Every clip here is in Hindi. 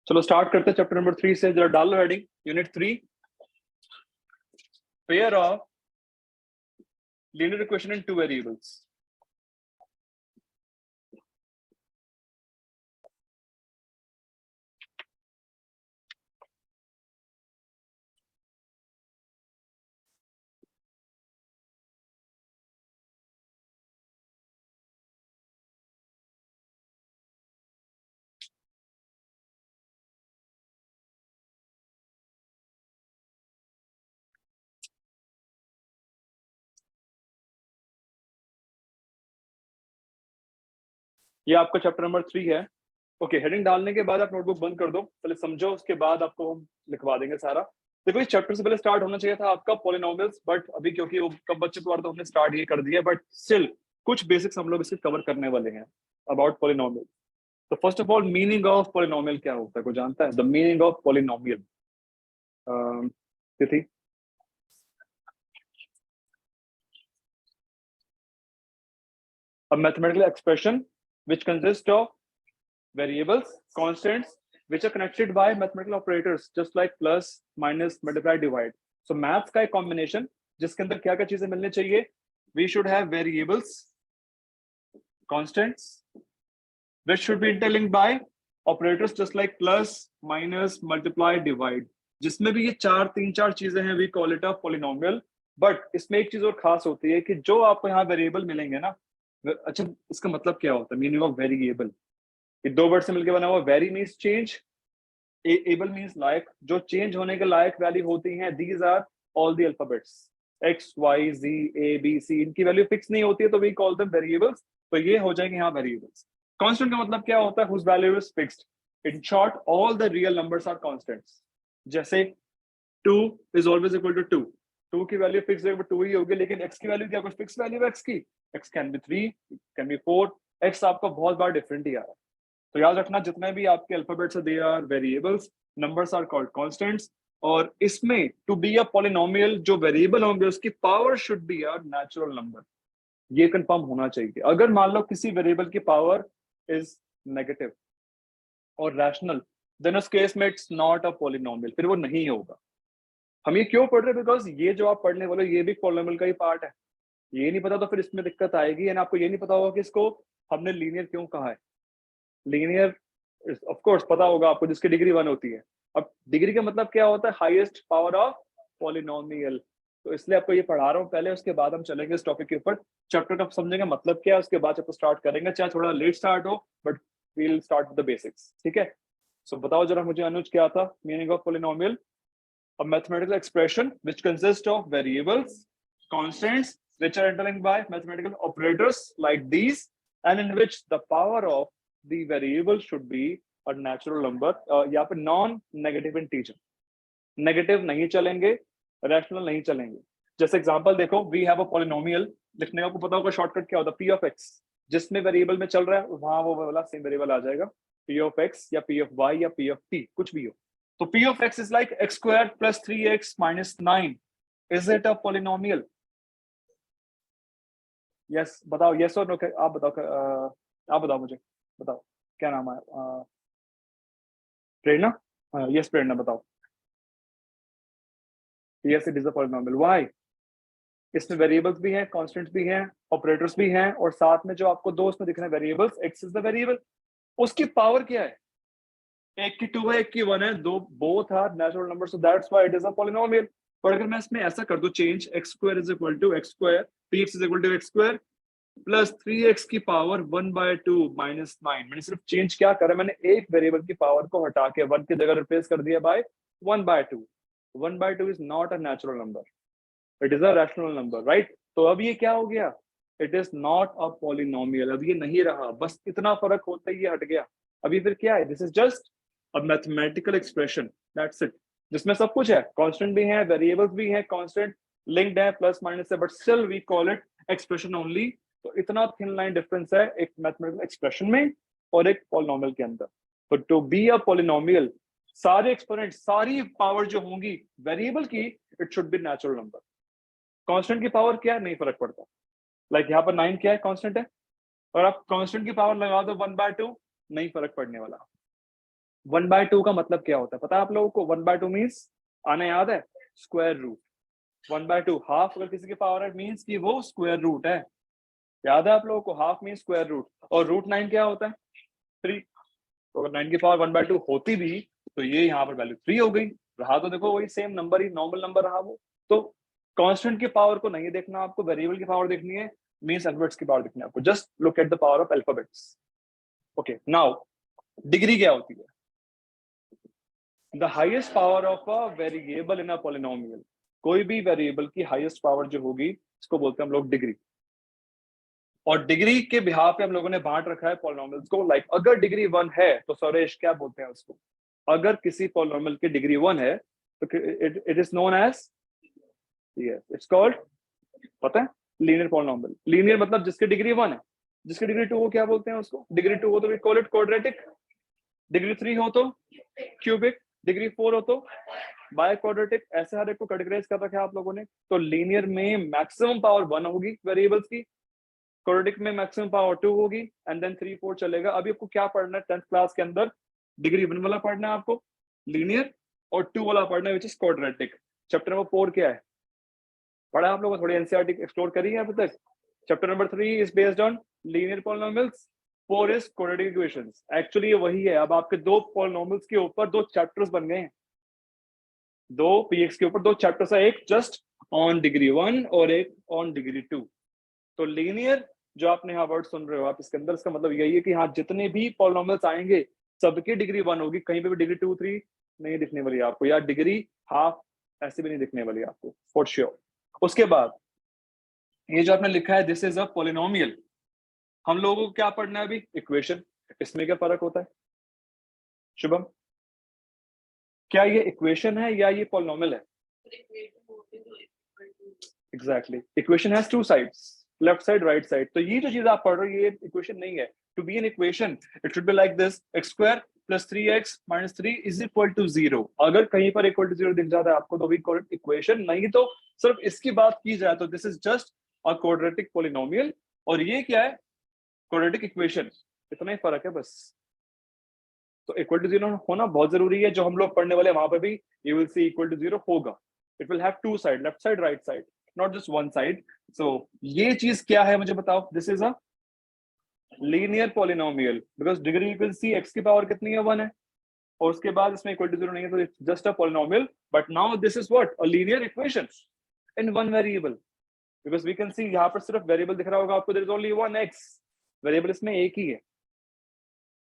चलो स्टार्ट करते हैं चैप्टर नंबर 3 से। जरा डाल लो heading, unit 3, pair of linear equation in two variables. ये आपका चैप्टर नंबर 3 है। ओके, हेडिंग डालने के बाद आप नोटबुक बंद कर दो, पहले समझो, उसके बाद आपको हम लिखवा देंगे सारा। देखो, इस चैप्टर से पहले स्टार्ट होना चाहिए था आपका पॉलिनोमियल्स, बट अभी क्योंकि वो कब बच्चे द्वारा तो हमने स्टार्ट ये कर दिया, बट स्टिल कुछ बेसिक्स हम लोग इसके कवर करने वाले हैं अबाउट पॉलिनोमियल। तो first of all, meaning of polynomial क्या होता है, कोई जानता है? The meaning of polynomial. तिथि? A mathematical expression which consists of variables, constants, which are connected by mathematical operators, just like plus, minus, multiply, divide. So maths का एक combination जिसके अंदर क्या क्या चीजें मिलनी चाहिए? We should have variables, constants, which should be interlinked by operators just like plus, minus, multiply, divide. जिसमें भी ये तीन चार चीजें हैं, we call it a polynomial. But इसमें एक चीज और खास होती है कि जो आपको यहाँ वेरिएबल मिलेंगे ना, अच्छा इसका मतलब क्या होता है? मीनिंग ऑफ वेरिएबल, ये दो वर्ड से मिलकर बना हुआ। Vary means change, able means लायक, जो चेंज होने के लायक वैल्यू होती हैं। These are all the alphabets, X Y Z A B C, इनकी वैल्यू फिक्स नहीं होती है तो वी कॉल देम वेरिएबल्स। तो ये हो जाएंगे यहाँ वेरिएबल्स। कांस्टेंट का मतलब क्या होता है? Whose value is fixed. In short, all the real numbers are constants. जैसे 2 इज ऑलवेज इक्वल टू 2, 2 की वैल्यू फिक्स है, 2 ही होगी, लेकिन x की वैल्यू क्या कुछ फिक्स वैल्यू है? x की x can be 3, can be 4, x आपका बहुत बार डिफरेंट ही आ रहा है। तो याद रखना, जितने भी आपके अल्फाबेट्स है, they are variables, numbers are called constants. और इसमें टू बी अ पॉलिनोमियल, जो वेरिएबल होंगे उसकी power should be a natural number. ये कंफर्म होना चाहिए। अगर मान लो किसी वेरिएबल की पावर इज नेगेटिव और रैशनल, देन उस केस में इट्स नॉट अ पॉलिनोमियल, फिर वो नहीं होगा। हम ये क्यों पढ़ रहे हैं? बिकॉज ये जो आप पढ़ने वाले, ये भी पॉलिनोमियल का ही पार्ट है। ये नहीं पता तो फिर इसमें दिक्कत आएगी। एंड आपको ये नहीं पता होगा कि इसको हमने लीनियर क्यों कहा है। लीनियर ऑफ कोर्स पता होगा आपको, जिसकी डिग्री 1 होती है। अब डिग्री का मतलब क्या होता है? Highest power of polynomial. तो इसलिए आपको ये पढ़ा रहा हूँ पहले, उसके बाद हम चलेंगे इस टॉपिक के ऊपर। चैप्टर का समझेंगे मतलब क्या है, उसके बाद चैप्टर स्टार्ट करेंगे, चाहे थोड़ा लेट स्टार्ट हो, but we will start with the basics. ठीक है? सो बताओ जरा मुझे अनुज, क्या था meaning of polynomial? A mathematical expression which consists of variables, constants, which are interlinked by mathematical operators like these, and in which the power of the variable should be a natural number, या फिर non-negative integer. Negative नहीं चलेंगे, rational नहीं चलेंगे। जैसे एग्जांपल देखो, we have a polynomial, लिखने का आपको पता होगा शॉर्टकट क्या होता है? P of x, जिसमें वेरिएबल में चल रहा है वहां वो वाला सेम वेरिएबल आ जाएगा, P of x या P of y या P of t, कुछ भी हो। तो P of x is like x squared plus 3x minus 9. Is it a polynomial? Yes, बताओ, yes or no? आप बताओ, आप बताओ मुझे, बताओ क्या नाम है? प्रेरणा? यस प्रेरणा, बताओ। Yes, it is a polynomial. Why? इसमें वेरिएबल्स भी हैं, कांस्टेंट्स भी हैं, ऑपरेटर्स भी हैं, और साथ में जो आपको दो इसमें दिख रहे हैं variables, x is the variable, उसकी पावर क्या है? एक की 2 है, एक की 1 है, दो both are natural number, so that's why it is a polynomial. पर अगर मैं इसमें ऐसा कर दूं change, x square is equal to x square, px is equal to x square plus 3x की पावर 1/2 माइनस 9, मैंने सिर्फ चेंज क्या करा? मैंने एक वेरिएबल की पावर को हटा के 1 की जगह रिप्लेस कर दिया by 1/2। 1/2 is not a natural number, it is a rational number, right? तो अब ये क्या हो गया? It is not a polynomial. अब ये नहीं रहा, बस इतना फर्क होता ही ये हट गया। अभी फिर क्या है? This is just a mathematical expression, that's it, जिसमें सब कुछ है, कांस्टेंट भी है, वेरिएबल्स भी है, कांस्टेंट लिंक्ड है प्लस माइनस से, but still we call it expression only. तो इतना थिन लाइन डिफरेंस है एक मैथमेटिकल एक्सप्रेशन में और एक पॉलिनोमियल के अंदर। तो टू बी अ पॉलिनोमियल, सारे एक्सपोनेंट, सारी पावर जो होंगी वेरिएबल की, it should B natural number. Constant की पावर क्या है नहीं फर्क पड़ता, लाइक यहाँ पर 9 क्या है? कांस्टेंट है, और आप कांस्टेंट की पावर लगा दो 1/2, नहीं फर्क पड़ने वाला। 1/2 का मतलब क्या होता है पता है आप लोगों को? 1/2 मीन्स आना याद है? Square root. 1/2 हाफ अगर किसी के पावर है मीन्स कि वो स्क्वायर रूट है। याद है आप लोगों को? Half means square root. और √9 क्या होता है? 3। तो अगर 9 की पावर 1/2 होती भी तो ये यहाँ पर वैल्यू 3 हो गई। रहा तो देखो वही सेम नंबर ही, नॉर्मल नंबर रहा वो। तो कांस्टेंट की पावर को नहीं देखना आपको, वेरिएबल की पावर देखनी है, मींस अल्फाबेट्स की पावर देखनी है आपको। Just look at the power of alphabets. Okay, now degree क्या होती है? The highest power of a variable in a polynomial. कोई भी वेरिएबल की हाईएस्ट पावर जो होगी इसको बोलते हैं हम लोग डिग्री। और डिग्री के बिहाफ पे हम लोगों ने बांट रखा है पॉलिनोमियल्स को। लाइक अगर डिग्री 1 है तो सुरेश क्या बोलते हैं उसको? अगर किसी पॉलिनोमियल की डिग्री 1 है तो it is known as, it's called, पता है? Linear polynomial. लीनियर मतलब जिसकी डिग्री 1 है। जिसकी डिग्री 2 हो क्या बोलते हैं उसको? डिग्री 2 हो तो we call it quadratic. Degree 3 हो तो क्यूबिक। डिग्री 4 हो तो बाय क्वाड्रेटिक। ऐसे हर एक को कैटेगराइज कर रखा है आप लोगों ने। तो लीनियर में मैक्सिमम पावर 1 होगी वेरिएबल्स की, क्वाड्रेटिक में मैक्सिमम पावर 2 होगी, एंड देन 3 4 चलेगा। अभी आपको क्या पढ़ना है 10th क्लास के अंदर? डिग्री 1 वाला पढ़ना है आपको, लीनियर, और 2 वाला पढ़ना है which is quadratic. Chapter number 4 क्या है? पढ़ा आप लोगों को? थोड़ी एनसीईआरटी एक्सप्लोर करी है अभी तक? Chapter number 3 is based on linear polynomials, 4 is quadratic equations. Actually ये वही है। अब आपके दो पॉलिनोमियल्स के ऊपर दो चैप्टर्स बन गए हैं। दो पीएक्स के ऊपर दो चैप्टर्स है, एक जस्ट ऑन डिग्री 1 और एक ऑन डिग्री 2। तो लीनियर जो आपने यहाँ वर्ड सुन रहे हो आप, इसके अंदर इसका मतलब यही है कि हाँ जितने भी पॉलिनोमियल्स आएंगे सबकी डिग्री 1 होगी। कहीं पे भी डिग्री 2 3 नहीं दिखने वाली आपको, या डिग्री हाफ ऐसे भी नहीं दिखने वाली आपको फॉर श्योर। उसके बाद ये जो आपने लिखा है दिस इज अ पॉलिनोमियल, हम लोगों को क्या पढ़ना है अभी? इक्वेशन। इसमें क्या फर्क होता है शुभम? क्या ये इक्वेशन है या ये पॉलिनोमियल है? Exactly, equation has two sides, left side right side. तो ये जो चीज आप पढ़ रहे हो ये इक्वेशन नहीं है। To be an equation it should be like this, x square plus 3x minus 3 is equal to 0। अगर कहीं पर इक्वल टू 0 दिख जाता है आपको तो वी कॉल इट इक्वेशन। नहीं तो सिर्फ इसकी बात की जाए तो this is just a quadratic polynomial, और ये क्या है? Quadratic equation. इतना ही फर्क है बस। तो इक्वल टू 0 होना बहुत जरूरी है। जो हम लोग पढ़ने वाले वहां पर भी you will see equal to 0 होगा। It will have two side, left side right side, not just one side. So ये चीज क्या है मुझे बताओ? This is a linear polynomial because degree you can see X की पावर कितनी है? 1 है, और उसके बाद इसमें इक्वल टू 0 नहीं है, तो it's just a polynomial. But now this is what? A linear equation in one variable. Because we can see यहाँ पर सिर्फ वेरिएबल दिख रहा होगा आपको, there is only one X, variable इसमें एक ही है।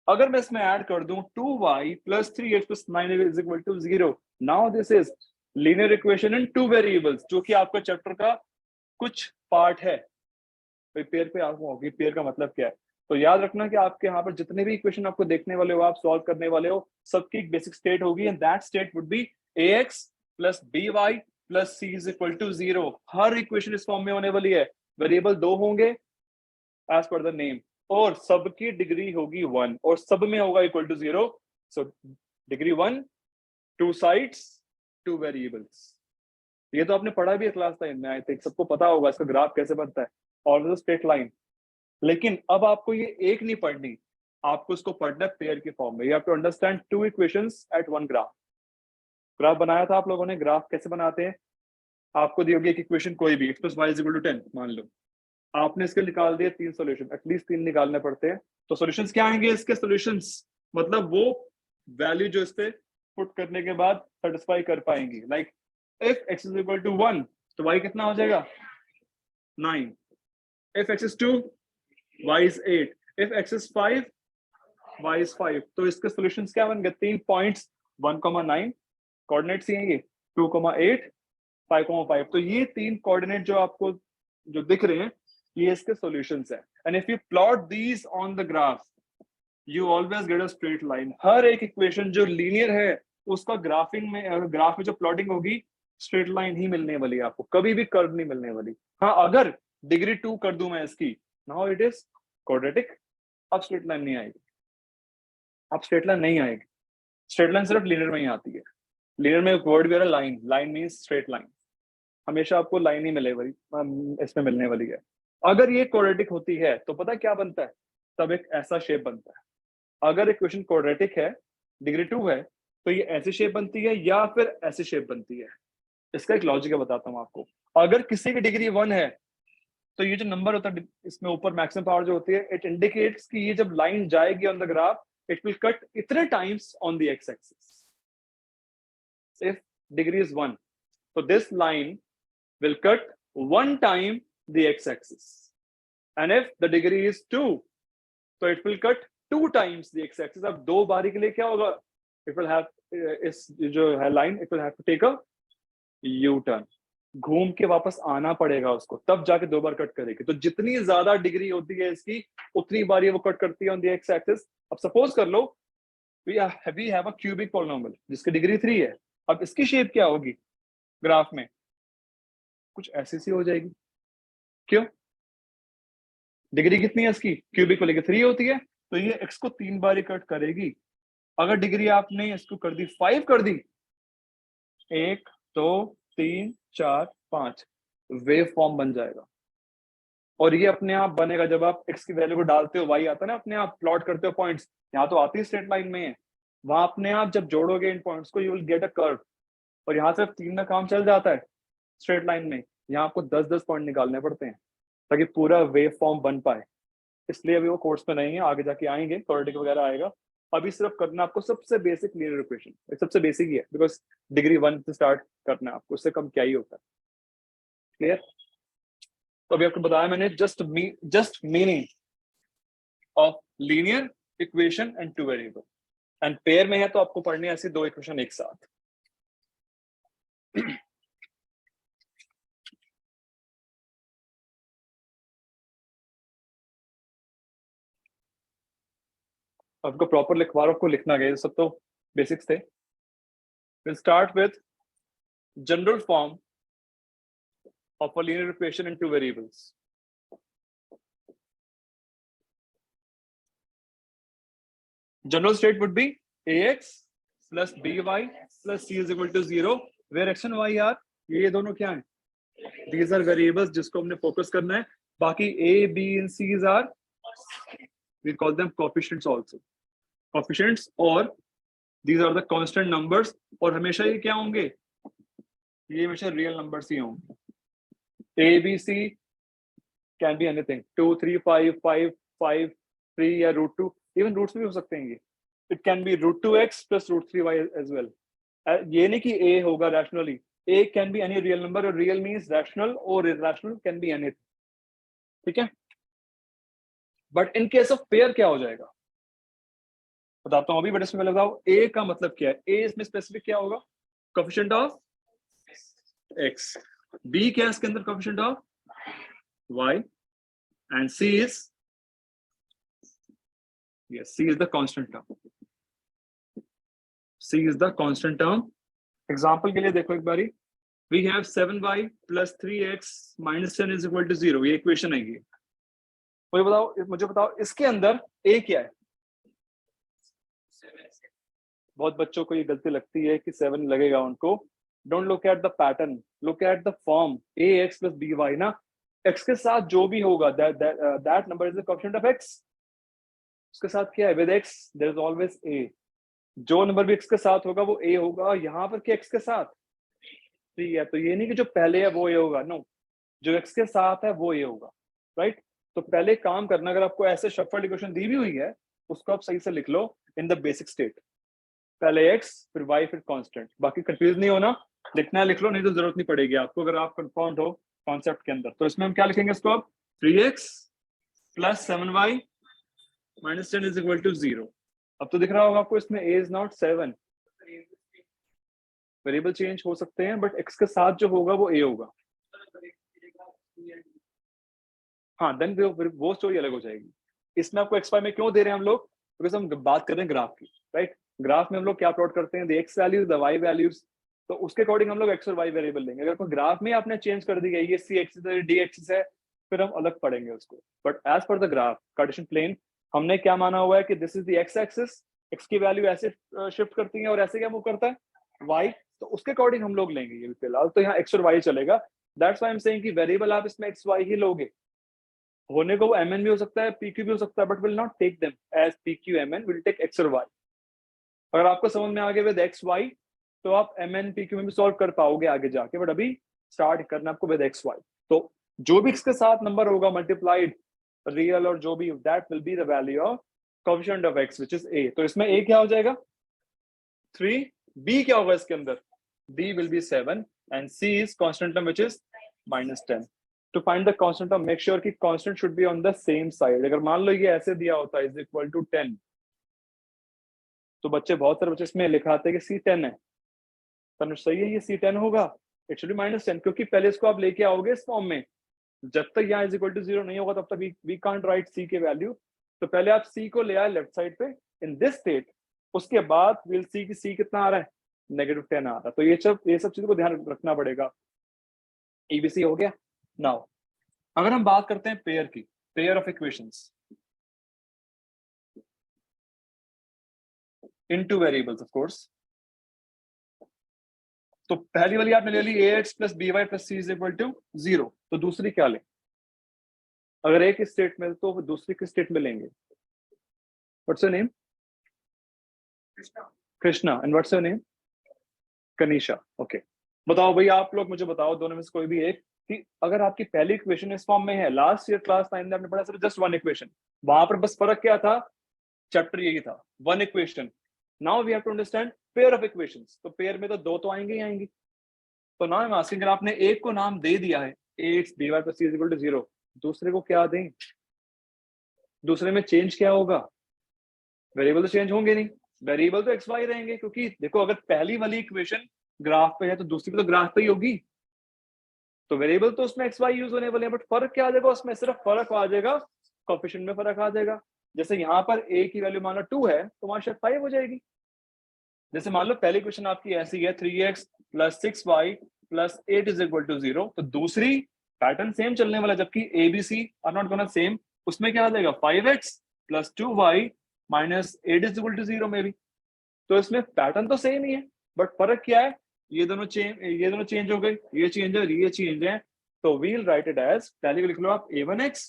अगर मैं इसमें ऐड कर दूं 2y plus 3x plus 9 is equal to 0, now this is linear equation in two variables, जो कि आपका चैप्टर का कुछ पार्ट है। तो पेयर पे आपको होगी, पेयर का मतलब क्या है? तो याद रखना कि आपके यहाँ पर जितने भी इक्वेशन आपको देखने वाले हो, आप सॉल्व करने वाले हो, सबकी एक बेसिक स्टेट होगी, and that state would be ax plus by plus c is equal to 0। हर इक्वेशन इस फॉर्म में होने वाली है। वेरिएबल दो होंगे एज पर द नेम, और सबकी डिग्री होगी 1, और सब में होगा equal to 0। So degree 1, two sides, two variables. ये तो आपने पढ़ा भी है क्लास 9 में, आई थिंक सबको पता होगा इसका ग्राफ कैसे बनता है, ऑलवेज स्ट्रेट लाइन। लेकिन अब आपको ये एक नहीं पढ़नी, आपको इसको पढ़ना है पेयर के फॉर्म में। You have to understand two equations at one graph. Graph बनाया था आप लोगों ने? ग्राफ कैसे बनाते हैं? आपको दी होगी एक इक्वेशन कोई भी, x plus Y is equal to 10 मान लो, आपने इसके निकाल दिए 3 सॉल्यूशन, एटलीस्ट 3 निकालने पड़ते हैं। तो सॉल्यूशंस क्या आएंगे इसके? सॉल्यूशंस मतलब वो वैल्यू जो इस पे पुट करने के बाद सेटिस्फाई कर पाएंगी। Like if x is equal to 1 तो y कितना हो जाएगा? 9। If x is 2 y is 8, if x is 5 y is 5। तो इसके सॉल्यूशंस क्या बन गए? 3 पॉइंट्स 1,9 कोऑर्डिनेट्स ही हैं ये, 2,8 5,5। तो ये 3 कोऑर्डिनेट जो आपको जो दिख रहे हैं ये इसके सॉल्यूशंस है। And if you plot these on the graph you always get a straight line. हर एक इक्वेशन जो लीनियर है उसका ग्राफिंग में, ग्राफ में जो प्लॉटिंग होगी स्ट्रेट लाइन ही मिलने वाली है आपको, कभी भी कर्व नहीं मिलने वाली। हाँ अगर डिग्री 2 कर दूं मैं इसकी, नाउ इट इज क्वाड्रेटिक। अब स्ट्रेट लाइन नहीं आएगी, अब स्ट्रेट लाइन नहीं आएगी। स्ट्रेट लाइन सिर्फ लीनियर में ही आती है। लीनियर में एक वर्ड भी है line, line means straight line. हमेशा आपको लाइन ही मिले वाली इसमें मिलने वाली है। अगर ये क्वाड्रेटिक होती है तो पता क्या बनता है? तब एक ऐसा शेप बनता है। अगर इक्वेशन क्वाड्रेटिक है डिग्री 2 है तो ये ऐसी शेप बनती है या फिर ऐसी शेप बनती है। इसका एक लॉजिक है, बताता हूँ आपको। अगर किसी की डिग्री 1 है तो ये जो नंबर होता है इसमें ऊपर मैक्सिमम पावर जो होती है, इट इंडिकेट्स कि ये जब लाइन जाएगी on the graph it will cut इतने times on the X axis. If degree is 1 so this line will cut 1 time the x-axis, and if the degree is 2 so it will cut 2 times the x-axis। अब 2 बारी के लिए क्या होगा, it will have इस जो है line it will have to take a U-turn, घूम के वापस आना पड़ेगा उसको, तब जाके 2 बार कट करेगी। तो जितनी ज्यादा डिग्री होती है इसकी उतनी बारी वो कट करती है ऑन द एक्स एक्सिस। अब सपोज कर लो we have a cubic polynomial जिसकी डिग्री 3 है। अब इसकी शेप क्या होगी ग्राफ में, कुछ ऐसी सी हो जाएगी। क्यों, डिग्री कितनी है इसकी, क्यूबिक को लेकर 3 होती है तो ये x को 3 बार कट करेगी। अगर डिग्री आपने इसको कर दी 5 कर दी, 1 2 3 4 5 वेव फॉर्म बन जाएगा। और ये अपने आप बनेगा जब आप x की वैल्यू को डालते हो, y आता है ना अपने आप, प्लॉट करते हो पॉइंट्स, यहाँ तो आती है स्ट्रेट लाइन में है, वहां अपने आप जब जोड़ोगे इन पॉइंट्स को you will get a curve. और यहाँ सिर्फ 3 में काम चल जाता है स्ट्रेट लाइन में, यहाँ आपको 10-10 पॉइंट निकालने पड़ते हैं ताकि पूरा वेव फॉर्म बन पाए। इसलिए अभी वो कोर्स में नहीं है, आगे जाके आएंगे, थ्योरेटिक वगैरह आएगा। अभी सिर्फ करना आपको सबसे बेसिक लीनियर इक्वेशन, सबसे बेसिक ही है बिकॉज डिग्री 1 से स्टार्ट करना है आपको, उससे कम क्या ही होता है। क्लियर। तो अभी आपको बताया मैंने just meaning of linear equation and two variable, and pair में है तो आपको पढ़नी है ऐसी 2 इक्वेशन एक साथ। आपको प्रॉपर लिखवा आपको लिखना गया, सब तो बेसिक्स थे। Will start with general form of a linear equation in 2 variables. General state would be ax plus by plus c is equal to 0 where x and y are, ये दोनों क्या हैं, these are variables जिसको हमने फोकस करना है। बाकी a b and c's are, we call them coefficients also, coefficients, और these are the constant numbers, और हमेशा ये क्या होंगे, ये हमेशा रियल नंबर्स ही होंगे। a b c can be anything, 2 3 5 5 5 3 या √2, इवन रूट्स भी हो सकते हैं ये। It can be √2x plus √3y as well। ये नहीं कि a होगा rationally, a can be any real number, और real means rational और irrational can be anything, ठीक है। But in case of pair क्या हो जाएगा बताता हूं अभी, बट इसमें बताओ a का मतलब क्या है। a इसमें स्पेसिफिक क्या होगा, कोएफिशिएंट ऑफ x, b क्या है इसके अंदर, coefficient of y, and c is, yes, c is the constant term, c is the constant term। Example के लिए देखो एक बारी, we have 7y plus 3x minus 10 is equal to 0, ये इक्वेशन है ये। मुझे बताओ इसके अंदर a क्या है। बहुत बच्चों को ये गलती लगती है कि 7 लगेगा उनको। Don't look at the pattern, look at the form ax plus by ना, x के साथ जो भी होगा that number is the coefficient of x। उसके साथ क्या है, with x there is always a, जो नंबर भी x के साथ होगा वो a होगा। यहाँ पर क्या x के साथ 3 है, तो ये नहीं कि जो पहले है वो a होगा, नो, जो x के साथ है वो a होगा, राइट। तो पहले काम करना, अगर आपको ऐसे शफल्ड इक्वेशन दी भी हुई है उसको आप सही से लिख लो इन द बेसिक स्टेट, पहले x फिर y फिर कांस्टेंट। बाकी कंफ्यूज नहीं होना, लिखना है लिख लो, नहीं तो जरूरत नहीं पड़ेगी आपको अगर आप कंफर्म हो कॉन्सेप्ट के अंदर। तो इसमें हम क्या लिखेंगे इसको, आप 3x plus 7y minus 10 is equal to 0। अब तो दिख रहा होगा आपको इसमें a is not 7, variable change हो सकते हैं बट x के साथ जो होगा वो a होगा। हाँ, देन वो स्टोरी अलग हो जाएगी। इसमें आपको x y में क्यों दे रहे हैं हम लोग, बिकॉज हम बात कर रहे हैं ग्राफ की, राइट। ग्राफ में हम लोग क्या प्लॉट करते हैं, the x values the y values, तो उसके अकॉर्डिंग हम लोग x और y वेरिएबल लेंगे। अगर कोई ग्राफ में आपने चेंज कर दी है ये c एक्सिस है d एक्सिस है, फिर हम अलग पढ़ेंगे उसको। But as per the graph Cartesian plane हमने क्या माना हुआ है कि this is the x axis, x की वैल्यू ऐसे शिफ्ट करती है और ऐसे क्या मूव करता है y, तो उसके अकॉर्डिंग हम लोग लेंगे ये फिलहाल। तो यहाँ x और y चलेगा, that's why I am saying कि वेरिएबल आप इसमें x y ही लोगे। होने को वो mn भी हो सकता है pq भी हो सकता है, but will not take them as pq mn, will take x और y। अगर आपको समझ में आ गया विद एक्स वाई तो आप एम एन पी क्यू में भी सॉल्व कर पाओगे आगे जाके, बट अभी स्टार्ट करना आपको विद एक्स वाई। तो जो भी इसके साथ नंबर होगा मल्टीप्लाइड रियल और जो भी, that will be the value of coefficient of x which is a. तो इसमें ए क्या हो जाएगा 3, बी क्या होगा इसके अंदर, b will be 7 and c is constant term which is -10. To find the constant term, make sure कि constant should be on the same side. अगर मान लो ये ऐसे दिया होता है is equal to 10, तो बच्चे बहुत सारे बच्चे इसमें लिखाते हैं कि c10 है, तनुष सही है, ये c10 होगा, it should be -10, क्योंकि पहले इसको आप लेके आओगे इस फॉर्म में, जब तक यहाँ is equal to 0 नहीं होगा तब तक we can't write c के वैल्यू। तो पहले आप c को ले आए लेफ्ट साइड पे इन दिस स्टेट, उसके बाद we'll see कि c कितना आ रहा है, -10 आ रहा। तो ये सब चीजों को ध्यान रखना पड़ेगा। एबीसी हो गया। नाउ अगर हम बात करते हैं पेयर की, pair of equations in two variables of course, तो पहली वाली आपने ले ली ax plus B Y plus C is equal to 0, तो दूसरी क्या लें? अगर एक स्टेट में तो दूसरी किस स्टेट में लेंगे? What's your name? Krishna. And what's your name? Kanisha. Okay, बताओ भाई आप लोग मुझे बताओ दोनों में से कोई भी एक, कि अगर आपकी पहली इक्वेशन इस फॉर्म में है, लास्ट ईयर क्लास 9 में आपने पढ़ा सिर्फ जस्ट वन इक्वेशन, वहां पर बस फर्क क्या था, चैप्टर यही था, one equation. Now we have to understand pair of equations, तो पेयर में तो दो तो आएंगे ही आएंगी। तो नाउ आई एम आस्किंग, अगर आपने एक को नाम दे दिया है ax by plus c is equal to 0, दूसरे को क्या दें? दूसरे में चेंज क्या होगा? वेरिएबल तो चेंज होंगे नहीं, वेरिएबल तो एक्स वाई रहेंगे, क्योंकि देखो अगर पहली वाली इक्वेशन ग्राफ पे है तो दूसरी भी तो ग्राफ पे ही होगी, तो वेरिएबल तो उसमें एक्स वाई यूज होने वाले हैं, बट फर्क क्या आ जाएगा उसमें? सिर्फ फर्क आ जाएगा कोएफिशिएंट में, फर्क आ जाएगा। जैसे यहाँ पर a की वैल्यू मान लो 2 है तो वहां शायद 5 हो जाएगी। जैसे मान लो पहली क्वेश्चन आपकी ऐसी है 3x plus 6y plus 8 is equal to 0, तो दूसरी पैटर्न सेम चलने वाला, जबकि A B C are not gonna same. उसमें क्या आ जाएगा 5x plus 2y minus 8 is equal to 0 में भी। तो इसमें पैटर्न तो सेम ही है, बट फर्क क्या है? ये दोनों चेंज हो गए, ये चेंज है, ये चेंज है। तो वील राइट इट एज, पहले को लिख लो आप a1x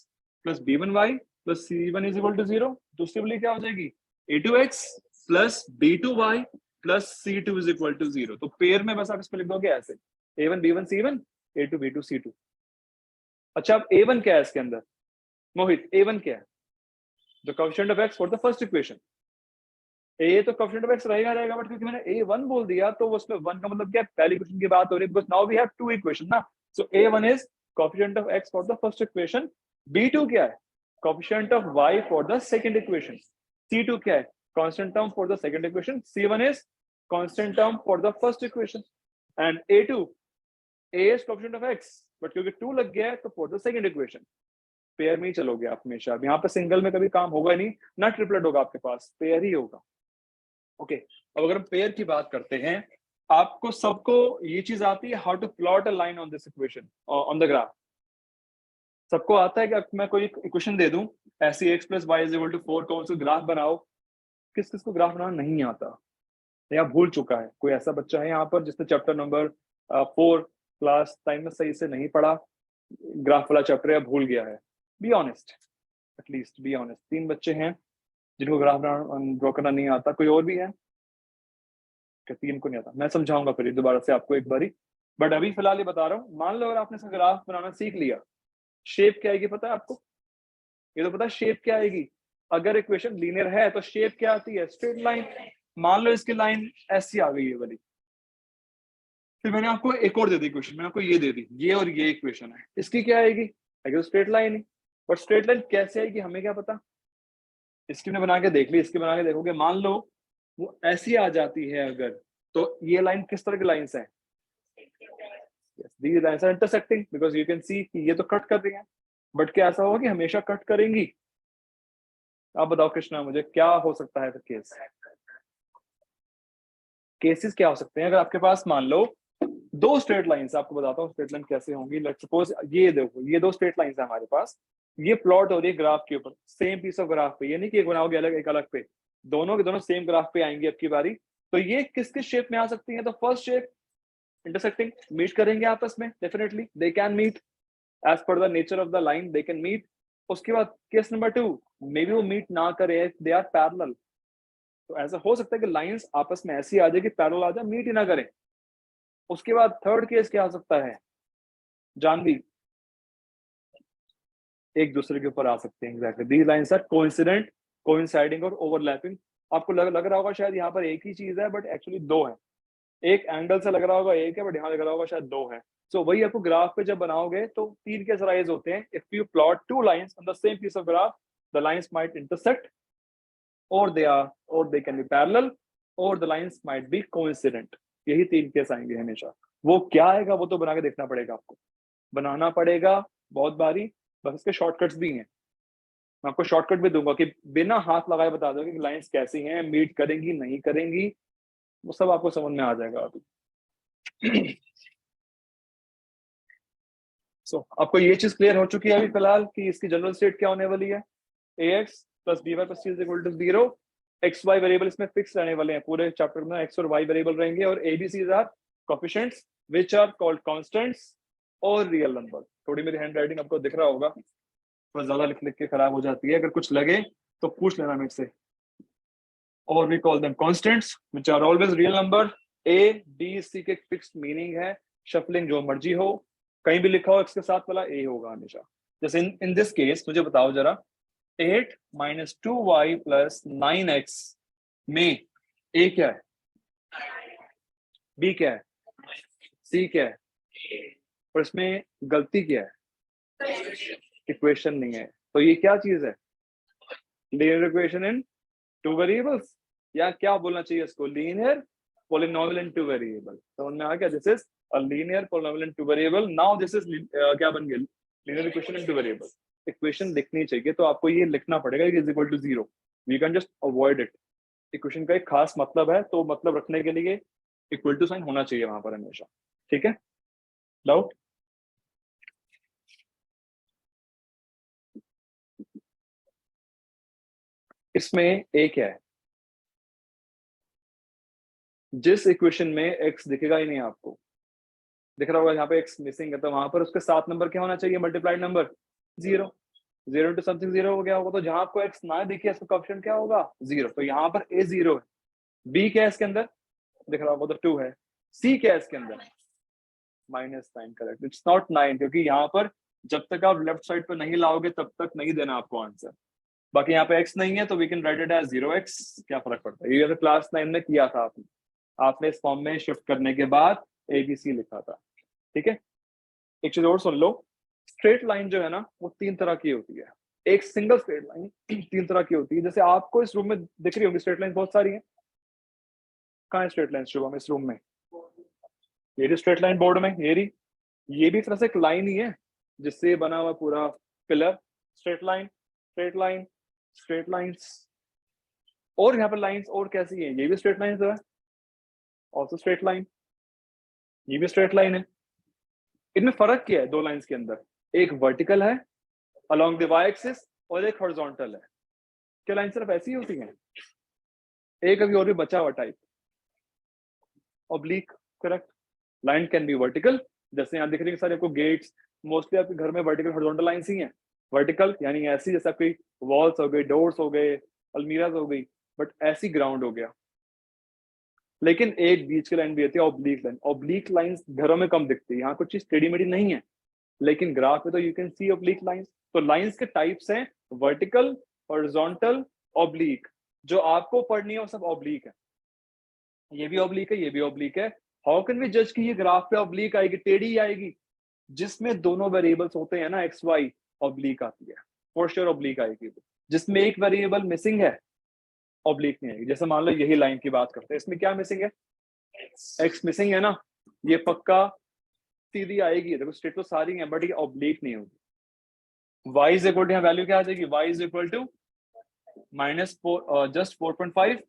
plus b1y plus c1 is equal to 0। दूसरी वाली क्या हो जाएगी a2x plus b2y plus c2 is equal to 0। तो पेयर में बस आप इसमें लिख दोगे ऐसे a1 b1 c1 a2 b2 c2। अच्छा, अब a1 क्या है इसके अंदर? मोहित a1 क्या है? The coefficient of x for the first equation. A तो कोएफिशिएंट ऑफ x रहेगा, बट क्योंकि मैंने a1 बोल दिया तो उसमें 1 का मतलब क्या है? पहली इक्वेशन की बात हो रही है, because now we have two equation ना। So a1 is coefficient of x for the first equation, b2 क्या है? Coefficient of y for the second equation, c2 क्या है? Constant term for the second equation, c1 is constant term for the first equation, and a2 a is coefficient of x, but क्योंकि 2 लग गया है तो for the second equation. Pair में ही चलोगे आप हमेशा, यहाँ पे सिंगल में कभी काम होगा नहीं, ना ट्रिपलेट होगा आपके पास, पेयर ही होगा। ओके, अब अगर हम पेयर की बात करते हैं, आपको सबको ये चीज आती है how to plot a line on this equation on the graph? सबको आता है कि मैं कोई इक्वेशन दे दूं ऐसी x plus Y is equal to 4 का, उसको ग्राफ बनाओ। किस किस को ग्राफ बनाना नहीं आता या भूल चुका है? कोई ऐसा बच्चा है यहाँ पर जिसने चैप्टर नंबर 4 क्लास टाइम में सही से नहीं पढ़ा, ग्राफ वाला चैप्टर, या भूल गया है? Be honest, at least be honest. 3 बच्चे हैं जिनको ग्राफ ड्रॉ करना नहीं आता, कोई और भी है क्या? 3 को नहीं आता, मैं समझाऊंगा फिर दोबारा से आपको एक बारी, बट अभी फिलहाल ये बता रहा हूँ। मान लो अगर आपने इसका ग्राफ बनाना सीख लिया, शेप क्या आएगी पता है आपको? ये तो पता है शेप क्या आएगी? अगर इक्वेशन लीनियर है तो शेप क्या आती है? Straight line. मान लो इसकी लाइन ऐसी आ गई है वाली, फिर मैंने आपको एक और दे दी इक्वेशन, मैंने आपको ये दे दी, ये और ये इक्वेशन है, इसकी क्या आएगी? आएगी straight line he. But straight line कैसे आएगी हमें क्या पता? इसकी मैंने बना के देख ली, इसकी बना के देखोगे, मान लो वो ऐसी आ जाती है अगर, तो ये लाइन किस तरह की लाइंस है? these lines are intersecting because you can see कि ये तो कट कर रही हैं, बट क्या ऐसा होगा कि हमेशा कट करेंगी? आप बताओ कृष्णा मुझे, क्या हो सकता है फिर केस? केसेस क्या हो सकते हैं? अगर आपके पास मान लो दो स्ट्रेट लाइंस, आपको बताता हूँ स्ट्रेट लाइन कैसे होंगी। लेट्स सपोज ये देखो, ये दो स्ट्रेट लाइंस है हमारे पास, ये प्लॉट हो रही है ग्राफ के ऊपर, सेम पीस ऑफ ग्राफ पे, ये नहीं कि एक बनाओगे अलग एक अलग पे, दोनों के दोनों सेम ग्राफ पे आएंगे अब की बारी। तो ये किस किस शेप में आ सकती है? तो फर्स्ट शेप इंटरसेक्टिंग, मीट करेंगे आपस में, definitely they can meet as per the nature of the line, they can meet. उसके बाद केस नंबर 2, मे बी वो मीट ना करे, दे आर पैरेलल, तो ऐसा हो सकता है कि लाइंस आपस में ऐसी आ जाए कि पैरेलल आ जाए, मीट ही ना करें। उसके बाद थर्ड केस क्या हो सकता है जानवी, एक दूसरे के ऊपर आ सकते हैं। Exactly these lines are coincident, coinciding और ओवरलैपिंग। आपको लग रहा होगा शायद यहाँ पर एक ही चीज है, बट एक्चुअली दो है। एक एंगल से लग रहा होगा एक है, बट यहाँ लग रहा होगा शायद दो है। सो वही आपको ग्राफ पे जब बनाओगे तो तीन केस राइज होते हैं। If you plot two lines on the same piece of graph, the lines might intersect, और दे कैन बी पैरेलल, और the lines might be coincident. यही तीन केस आएंगे हमेशा। वो क्या आएगा वो तो बना के देखना पड़ेगा, आपको बनाना पड़ेगा बहुत बारी। बस इसके शॉर्टकट्स भी हैं, मैं आपको शॉर्टकट भी दूंगा कि बिना हाथ लगाए बता दो कि लाइंस कैसी हैं, मीट करेंगी नहीं करेंगी, वो सब आपको समझ में आ जाएगा अभी। आपको ये चीज क्लियर हो चुकी है अभी फिलहाल कि इसकी जनरल स्टेट क्या होने वाली है, ax plus B Y plus C is equal to 0। X Y variable इसमें फिक्स रहने वाले हैं, पूरे चैप्टर में एक्स और वाई वेरिएबल रहेंगे, और ABCs are coefficients which are called constants और रियल नंबर। थोड़ी मेरी हैंड राइटिंग आपको दिख रहा होगा, थोड़ा ज्यादा लिख लिख के खराब हो जाती है, अगर कुछ लगे तो पूछ लेना मेरे से। और we call them constants which are always real number. A B C के फिक्स्ड मीनिंग है, शफलिंग जो मर्जी हो, कहीं भी लिखा हो एक्स के साथ वाला ए होगा हमेशा। जैसे इन दिस केस मुझे बताओ जरा, 8 माइनस 2y प्लस 9x में ए क्या है, बी क्या है, सी क्या है, और इसमें गलती क्या है, इक्वेशन नहीं है। तो ये क्या चीज है, linear equation in two variables, या क्या बोलना चाहिए इसको, linear polynomial in two variable. समझ में आ गया, this is a linear polynomial in two variable. Now this is क्या बन गया, linear equation in two variable. Equation लिखनी चाहिए तो आपको ये लिखना पड़ेगा is equal to 0, we can just avoid it. Equation का एक खास मतलब है, तो मतलब रखने के लिए इक्वल टू साइन होना चाहिए वहां पर हमेशा। ठीक है, डाउट? इसमें ए क्या है, जिस इक्वेशन में एक्स दिखेगा ही नहीं आपको, दिख रहा होगा यहाँ पे एक्स मिसिंग है, तो वहां पर उसके साथ नंबर क्या होना चाहिए, मल्टीप्लाइड नंबर 0। 0 इंटू समथिंग 0 हो गया होगा, तो जहां आपको एक्स ना दिखे इसका कोएफिशिएंट क्या होगा, 0। तो यहाँ पर ए 0 है, बी क्या है इसके अंदर, दिख रहा होगा तो 2 है, सी क्या है इसके अंदर, -9। करेक्ट, इट्स नॉट 9, क्योंकि यहाँ पर जब तक आप लेफ्ट साइड पर नहीं लाओगे तब तक नहीं देना आपको आंसर। बाकी यहाँ पे एक्स नहीं है तो we can write it as 0x, क्या फर्क पड़ता है, ये तो क्लास 9 में किया था आपने, आपने इस फॉर्म में शिफ्ट करने के बाद ABC लिखा था। ठीक है, एक चीज और सुन लो, स्ट्रेट लाइन जो है ना वो तीन तरह की होती है। एक सिंगल स्ट्रेट लाइन तीन तरह की होती है, जैसे आपको इस रूम में दिख रही होगी स्ट्रेट लाइन बहुत सारी है। कहाँ है स्ट्रेट लाइन शुभम इस रूम में, ये रही स्ट्रेट लाइन बोर्ड में, ये भी एक तरह से एक लाइन ही है जिससे बना हुआ पूरा pillar. Straight line, straight line, straight lines. और यहाँ पर लाइंस और कैसी है, ये भी स्ट्रेट लाइन है, ऑल्सो स्ट्रेट लाइन, ये भी स्ट्रेट लाइन है। इनमें फर्क क्या है दो लाइंस के अंदर, एक वर्टिकल है अलोंग द वाई एक्सिस और एक हॉरिजॉन्टल है। क्या लाइन सिर्फ ऐसी होती है, एक अभी और भी बचा हुआ type, oblique. Correct, line can be vertical, जैसे यहाँ दिख रही है सारे आपको गेट्स, मोस्टली आपके घर में वर्टिकल हॉरिजॉन्टल लाइंस ही हैं। वर्टिकल यानी ऐसी, जैसे आपकी वॉल्स हो गई, डोर्स हो गए, अलमीराज हो गई, बट ऐसी ग्राउंड हो गया। लेकिन एक बीच की लाइन भी होती है ऑब्लिक लाइन। ऑब्लिक लाइंस घरों में कम दिखती है, यहाँ कुछ चीज टेढ़ी मेढ़ी नहीं है, लेकिन ग्राफ में तो you can see oblique lines. तो लाइंस के टाइप्स हैं वर्टिकल, हॉरिजॉन्टल, ऑब्लिक। जो आपको पढ़नी है वो सब ऑब्लिक है, ये भी ऑब्लिक है, ये भी ऑब्लिक है। हाउ कैन वी जज कि ये ग्राफ पे ऑब्लिक आएगी, टेढ़ी आएगी, जिसमें दोनों वेरिएबल्स होते हैं ना एक्स वाई, ऑब्लिक आती है, फॉर श्योर ऑब्लिक आएगी। जिसमें एक वेरिएबल मिसिंग है ऑब्लिक नहीं आएगी। जैसे मान लो यही लाइन की बात करते हैं, इसमें क्या मिसिंग है, एक्स मिसिंग है ना, ये पक्का सीधी आएगी, देखो स्ट्रेट तो सारी है बट ये ऑब्लिक नहीं होगी। y इज इक्वल टू, यहाँ वैल्यू क्या आ जाएगी, y is equal to -4 just 4.5।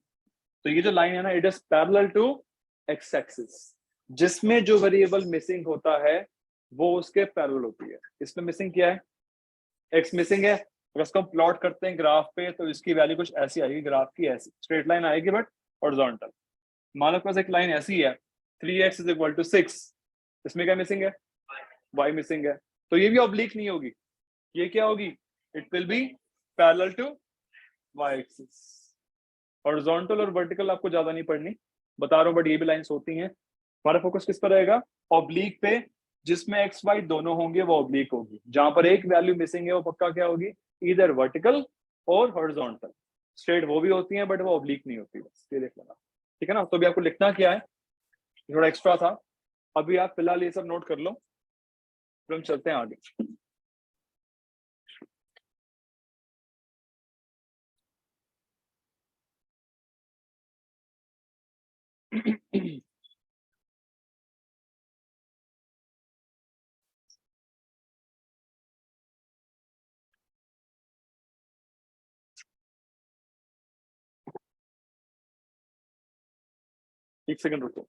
तो ये जो लाइन है ना, it is parallel to x axis. जिसमें जो वेरिएबल मिसिंग होता है वो उसके पैरेलल होती है। इसमें मिसिंग क्या है, एक्स मिसिंग है। अगर इसको हम प्लॉट करते हैं ग्राफ पे तो इसकी वैल्यू कुछ ऐसी आएगी, ग्राफ की ऐसी स्ट्रेट लाइन आएगी बट हॉरिजॉन्टल। मान लो पास एक लाइन ऐसी है 3x इज इक्वल टू 6, इसमें क्या मिसिंग है, y मिसिंग है, तो ये भी ऑब्लिक नहीं होगी, ये क्या होगी, it will be parallel to y axis. Horizontal और वर्टिकल आपको ज्यादा नहीं पढ़नी, बता रहा हूँ, बट ये भी लाइंस होती हैं। हमारा फोकस किस पर रहेगा? ऑब्लिक पे, जिसमें एक्स वाई दोनों होंगे वो ऑब्लिक होगी। जहां पर एक वैल्यू मिसिंग है वो पक्का क्या होगी? इधर वर्टिकल और हॉरिजॉन्टल। स्ट्रेट वो भी होती हैं बट वो ऑब्लिक नहीं होती, बस ये देख लेना, ठीक है ना। तो अभी आपको लिखना क्या है, थोड़ा एक्स्ट्रा था, अभी आप फिलहाल ये सब नोट कर लो, फिर हम चलते हैं आगे। एक सेकंड रुको,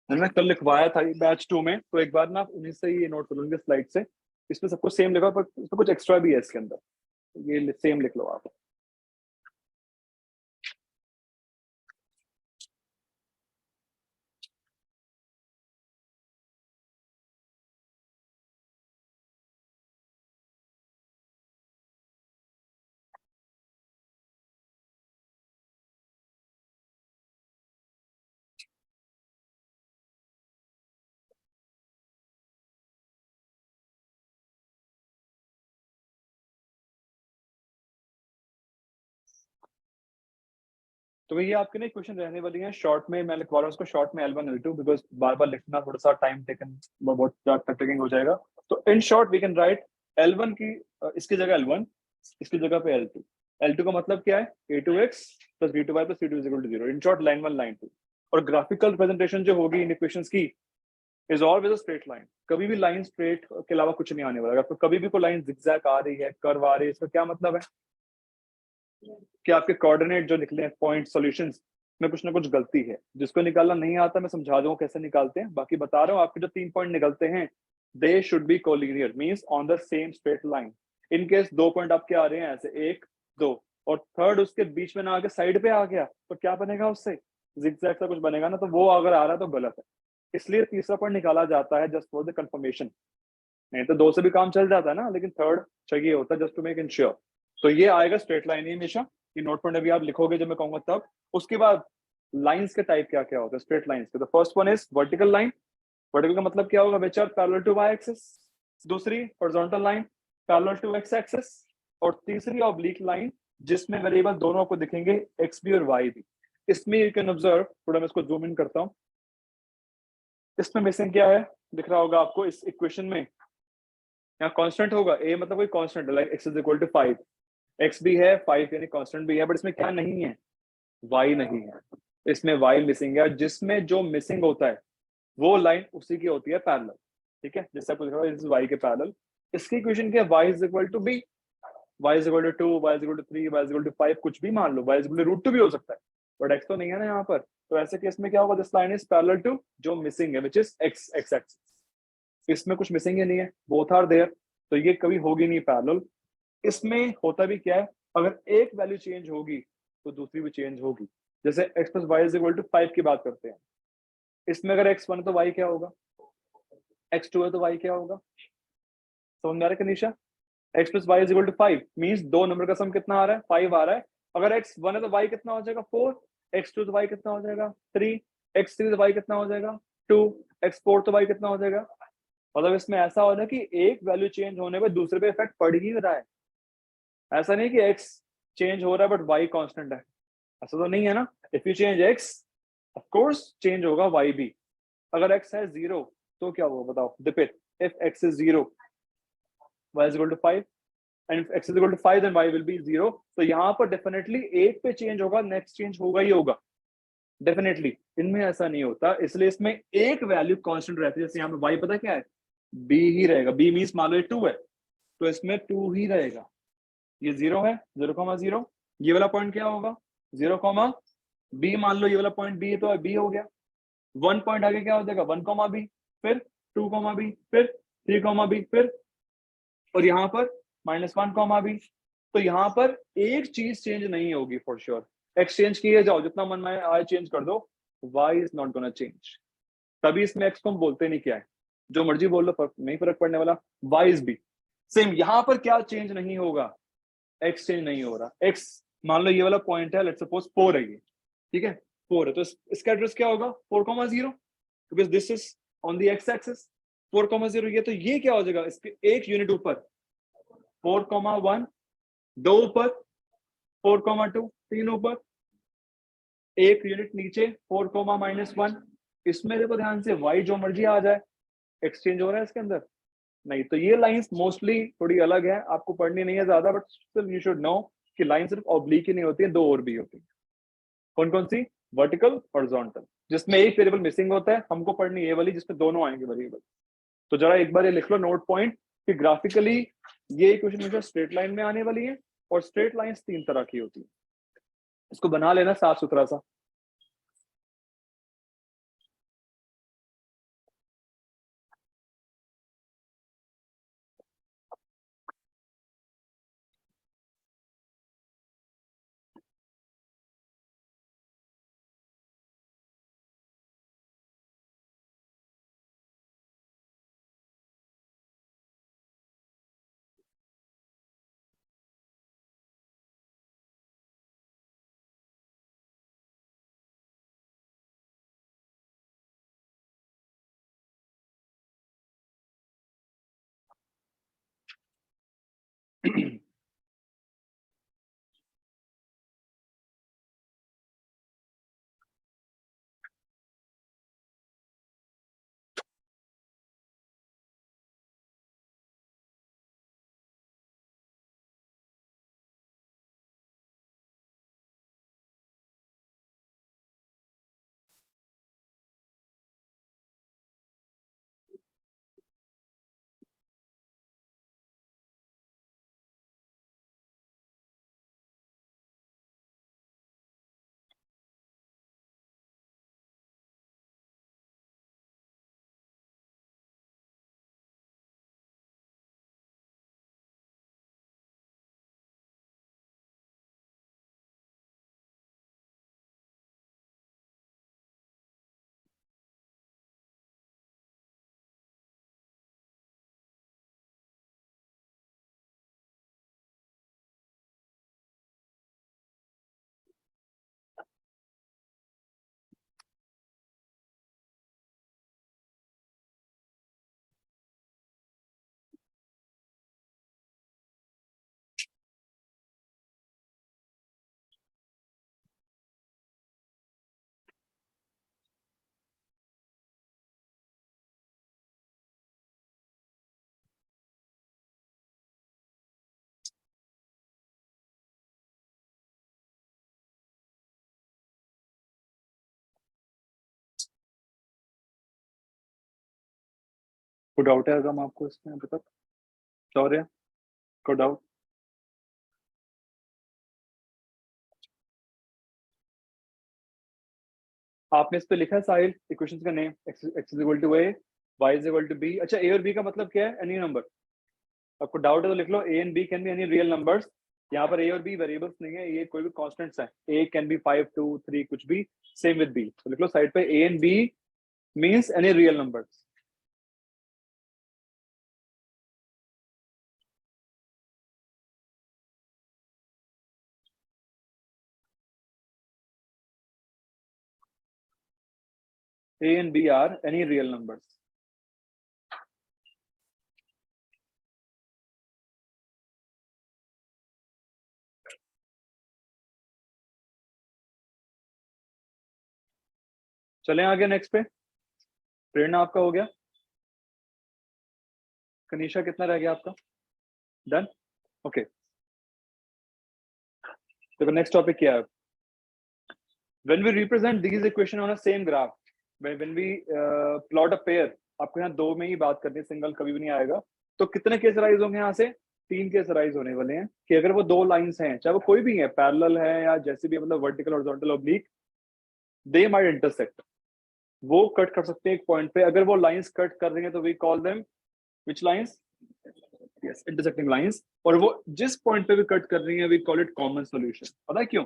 मैंने कल लिखवाया था बैच 2 में, तो एक बार ना आप उन्हीं से ये नोट कर लो, स्लाइड से। इसमें सब कुछ सेम लिखा पर इसमें कुछ एक्स्ट्रा भी है इसके अंदर, ये सेम लिख लो आप। तो ये आपके ना क्वेश्चन रहने वाली हैं शॉर्ट में, मैं लिखवा रहा हूँ उसको शॉर्ट में L1 L2, बिकॉज बार बार लिखना थोड़ा सा टाइम टेकन, बहुत टेकिंग हो जाएगा। तो in short we can write L1 की इसकी जगह L1, इसकी जगह पे L2। L2 का मतलब क्या है? A2x plus B2y plus C2 is equal to 0। In short line 1 line 2। और ग्राफिकल प्रेजेंटेशन जो होगी इन इक्वेशंस की is always a straight line. कभी भी लाइन स्ट्रेट के अलावा कुछ नहीं आने वाला। तो कभी भी कोई लाइन जिगजैग आ रही है, कर्व आ रही है, इसका क्या मतलब है कि आपके कोऑर्डिनेट जो निकले हैं पॉइंट सॉल्यूशंस में कुछ ना कुछ गलती है। जिसको निकालना नहीं आता मैं समझा दूंगा कैसे निकालते हैं, बाकी बता रहा हूँ आपके जो 3 पॉइंट निकलते हैं they should be collinear, means on the same straight line. In case 2 point आपके आ रहे हैं ऐसे 1 2 और थर्ड उसके बीच में ना आके साइड पे आ गया, तो क्या बनेगा उससे? जिगजैग सा कुछ बनेगा ना, तो वो अगर आ रहा है तो गलत है। इसलिए तीसरा पॉइंट निकाला जाता है जस्ट फॉर द कंफर्मेशन। नहीं तो 2 से भी काम चल जाता है ना, लेकिन थर्ड चाहिए होता है जस्ट टू मेक इंश्योर। तो ये आएगा स्ट्रेट लाइन ही हमेशा। ये नोट पॉइंट अभी आप लिखोगे जब मैं कहूंगा तब। उसके बाद लाइंस के टाइप क्या क्या होता है स्ट्रेट लाइंस के? तो first one is vertical line. Vertical का मतलब क्या होगा? Which are parallel to Y axis. दूसरी horizontal line parallel to x axis. और तीसरी ऑब्लिक लाइन जिसमें वेरिएबल दोनों को दिखेंगे एक्स भी और वाई भी। इसमें यू कैन ऑब्जर्व, थोड़ा मैं इसको जूम इन करता हूँ, इसमें मिसिंग क्या है दिख रहा होगा आपको इस इक्वेशन में। यहाँ कांस्टेंट होगा, ए मतलब कोई कांस्टेंट है, like x is equal to 5, x भी है 5 यानी कांस्टेंट भी है, बट इसमें क्या नहीं है? वाई नहीं है। इसमें वाई मिसिंग है, जिसमें जो मिसिंग होता है वो लाइन उसी की होती है पैरेलल। ठीक है, जैसे आपको दिख रहा है दिस इज वाई के पैरेलल। इसकी इक्वेशन क्या है? Y is equal to b, y is equal to 2, y is equal to 3, y is equal to 5, कुछ भी मान लो, वाई इज इक्वल टू √2 भी हो सकता है, बट एक्स तो नहीं है ना यहाँ पर। तो ऐसे केस में क्या होगा? This line is parallel to जो मिसिंग है, which is x x axis. इसमें कुछ मिसिंग ही नहीं है, बोथ आर देयर, तो ये कभी होगी नहीं पैरेलल। इसमें होता भी क्या है, अगर एक वैल्यू चेंज होगी तो दूसरी भी चेंज होगी। जैसे x plus Y is equal to 5 की बात करते हैं, इसमें अगर x1 है तो y क्या होगा? x2 है तो y क्या होगा? समझ में आ रहा है Kanisha? x plus Y is equal to 5 means दो नंबर का सम कितना आ रहा है? 5 आ रहा है। अगर x1 है तो y कितना हो जाएगा? 4, x2 तो y कितना हो जाएगा? 3, x3 तो y कितना हो जाएगा? 2, x4 तो y कितना हो जाएगा? मतलब इसमें ऐसा हो रहा है कि एक वैल्यू चेंज होने पर दूसरे पे इफेक्ट पड़ ही रहा है। ऐसा नहीं कि x चेंज हो रहा है बट y कांस्टेंट है, ऐसा तो नहीं है ना। If you change x of course change होगा y भी। अगर x है 0 तो क्या होगा बताओ? Repeat, if x is 0 y is equal to 5 and if x is equal to 5 then y will be 0। तो यहाँ पर डेफिनेटली एक पे चेंज होगा, नेक्स्ट चेंज होगा ही होगा डेफिनेटली। इनमें ऐसा नहीं होता, इसलिए इसमें एक वैल्यू कांस्टेंट रहती है। जैसे यहाँ पे y पता क्या है? b ही रहेगा। b मींस मान लो ये 2 है तो इसमें 2 ही रहेगा। ये 0 है, 0,0। ये वाला पॉइंट क्या होगा? 0, b मान लो ये वाला पॉइंट b है तो b हो गया। 1 पॉइंट आगे क्या हो जाएगा? 1, b, फिर 2, b, फिर 3, b, फिर और यहाँ पर -1, b। तो यहाँ पर एक चीज चेंज नहीं होगी फॉर श्योर। एक्सचेंज किए जाओ जितना मन में आए चेंज कर दो, y is not gonna change. तभी इसमें x को हम बोलते नहीं क्या है, जो मर्जी बोल लो फर्क नहीं, फर्क पड़ने वाला। y is b। सेम यहाँ पर क्या चेंज नहीं होगा? x चेंज नहीं हो रहा। x मान लो ये वाला पॉइंट है, लेट्स सपोज 4 है ये, ठीक है 4 है, तो इसका एड्रेस क्या होगा 4,0, because this is on the X axis 4,0, ये तो ये क्या हो जाएगा, इसके एक यूनिट ऊपर 4,1, 2 ऊपर 4,2, 3 ऊपर, एक यूनिट नीचे 4,-1। इसमें देखो ध्यान से y जो मर्जी आ जाए, एक्सचेंज हो रहा है इसके अंदर नहीं। तो ये लाइंस मोस्टली थोड़ी अलग है, आपको पढ़नी नहीं है ज्यादा, but still you should know कि लाइन सिर्फ ऑब्लिक ही नहीं होती है, दो और भी होती है। कौन कौन सी, वर्टिकल, हॉरिजॉन्टल, जिसमें एक वेरिएबल मिसिंग होता है, हमको पढ़नी ये वाली जिसमें दोनों आएंगे वेरिएबल। तो जरा एक बार ये लिख लो नोट पॉइंट कि ग्राफिकली ये इक्वेशन मुझे स्ट्रेट लाइन में आने वाली है, और स्ट्रेट लाइंस 3 तरह की होती है, इसको बना लेना साफ सुथरा सा। कोई डाउट है अगर आपको इसमें अभी तक, शौर्य को डाउट? आपने इस पे लिखा है साहिल इक्वेशंस का name, x is equal to a, y is equal to b। अच्छा a और b का मतलब क्या है, एनी नंबर। आपको डाउट है तो लिख लो a and b can be any real numbers. यहाँ पर a और b वेरिएबल्स नहीं है, ये कोई भी कांस्टेंट्स हैं, a कैन बी 5, 2, 3 कुछ भी, सेम विद b। तो लिख लो साइड पे a and b means any real numbers. a and b are any real numbers। चलें आगे नेक्स्ट पे। प्रेरणा आपका हो गया, कनीशा कितना रह गया आपका, डन, ओके। देखो नेक्स्ट टॉपिक क्या है, when we represent these equation on a same graph, when we plot a pair, आपको यहाँ दो में ही बात करनी है, सिंगल कभी भी नहीं आएगा। तो कितने केस राइज होंगे यहाँ से, 3 केस राइज होने वाले हैं कि अगर वो दो लाइंस हैं, चाहे वो कोई भी है, पैरेलल है या जैसे भी, मतलब vertical, horizontal, oblique, they might intersect, वो कट कर सकते हैं एक पॉइंट पे। अगर वो लाइंस कट कर रही हैं तो we call them which lines, yes intersecting lines. और वो जिस पॉइंट पे भी कट कर रही है we call it common solution. पता है क्यों,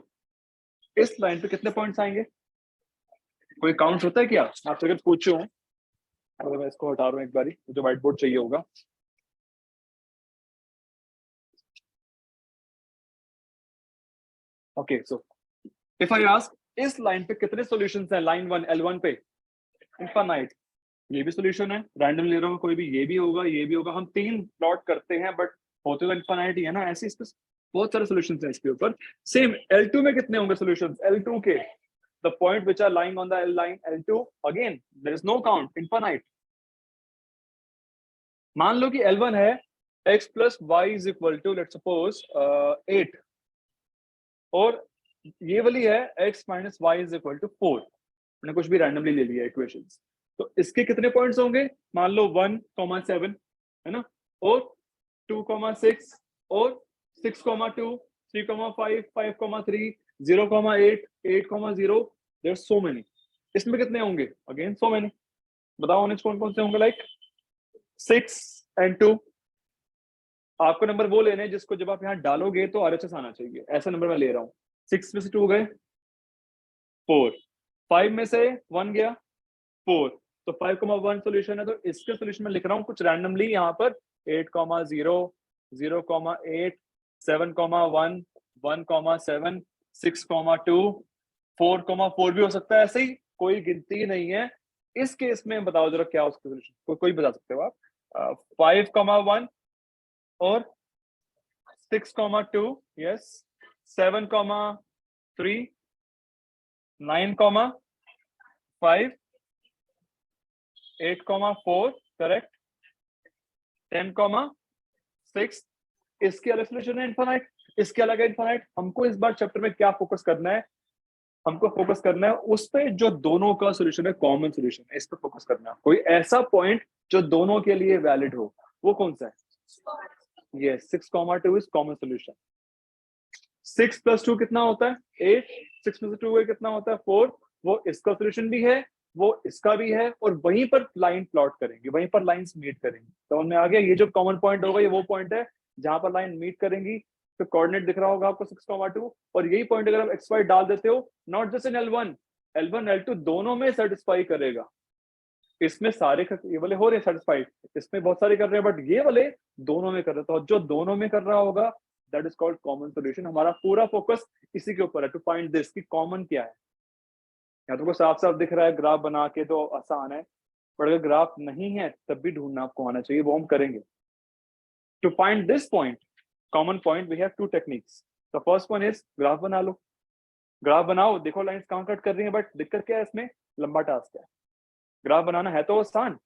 इस लाइन पे कितने पॉइंट्स आएंगे, कोई काउंट होता है क्या, आपसे अगर पूछूं, अगर मैं इसको हटा रहा हूँ एक बारी, मुझे व्हाइट बोर्ड चाहिए होगा। Okay so if I ask इस लाइन पे कितने सॉल्यूशंस हैं, लाइन 1 L1 पे, इनफाइनाइट। ये भी सॉल्यूशन है, रैंडम ले रहा हूँ कोई भी, ये भी होगा ये भी होगा, हम 3 प्लॉट करते हैं बट होते तो इनफाइनाइट ही है ना। ऐसे इस पे बहुत सारे सॉल्यूशंस हैं इसके ऊपर। सेम L2 में कितने होंगे सॉल्यूशंस, L2 के the point which are lying on the L line L2, again there is no count, infinite। मान लो कि L1 है x plus y is equal to let's suppose 8 और ये वाली है x minus y is equal to 4। मैंने कुछ भी रैंडमली ले लिया इक्वेशंस। तो इसके कितने पॉइंट्स होंगे, मान लो 1,7 है ना, और 2,6 और 6,2 3,5 5,3 0,8 8,0, देयर सो मेनी। इसमें कितने होंगे, अगेन सो मेनी। बताओ उन्हें कौन कौन से होंगे, लाइक 6 and 2। आपको नंबर वो लेने जिसको जब आप यहाँ डालोगे तो RHS आना चाहिए, ऐसा नंबर मैं ले रहा हूँ। 6 में से 2 गए 4, 5 में से 1 गया 4, तो 5,1 सॉल्यूशन है। तो इसके सॉल्यूशन में लिख रहा हूँ कुछ रैंडमली यहाँ पर 8,0 0,8 7,1 1,7 6,2 4,4 भी हो सकता है, ऐसे ही कोई गिनती नहीं है। इस केस में बताओ जरा क्या उसका सॉल्यूशन, कोई बता सकते हो आप। 5,1 और 6,2 यस, 7,3 9,5 8,4 करेक्ट, 10,6। इसके अलग सॉल्यूशन है इनफाइनाइट, इसके अलग है इनफाइनाइट। हमको इस बार चैप्टर में क्या फोकस करना है, हमको फोकस करना है उस पे जो दोनों का सॉल्यूशन है, कॉमन सॉल्यूशन है, इस पे फोकस करना है। कोई ऐसा पॉइंट जो दोनों के लिए वैलिड हो, वो कौन सा है। ये 6,2 इज कॉमन सॉल्यूशन। 6 + 2 कितना होता है 8, 6 में से 2 कितना होता है 4। वो इसका सॉल्यूशन भी है, वो इसका भी है, और वहीं पर लाइन प्लॉट करेंगे, वहीं पर लाइंस मीट करेंगे। तो हमने आ गया, ये जो कॉमन पॉइंट होगा ये वो पॉइंट है जहां पर लाइन मीट करेंगी। तो कोऑर्डिनेट दिख रहा होगा आपको 6,2, और यही पॉइंट अगर आप XY डाल देते हो, not just in L1 L2 दोनों में सेटिस्फाई करेगा। इसमें सारे ये वाले हो रहे हैं सेटिस्फाइड, इसमें बहुत सारे कर रहे हैं, बट ये वाले दोनों में कर रहे हैं। तो जो दोनों में कर रहा होगा that is called common solution. हमारा पूरा फोकस इसी के ऊपर है, टू फाइंड दिस कि कॉमन क्या है। या तो साफ साफ दिख रहा है ग्राफ बना के तो आसान है, पर अगर ग्राफ नहीं है तब भी ढूंढना आपको आना चाहिए, वो हम करेंगे। To find this point, common point, we have 2 techniques. The first one is graph बना लो। ग्राफ बनाओ, देखो लाइंस कहाँ कट कर रही है, बट दिक्कत क्या है इसमें, लंबा टास्क है। ग्राफ बनाना है तो आसान,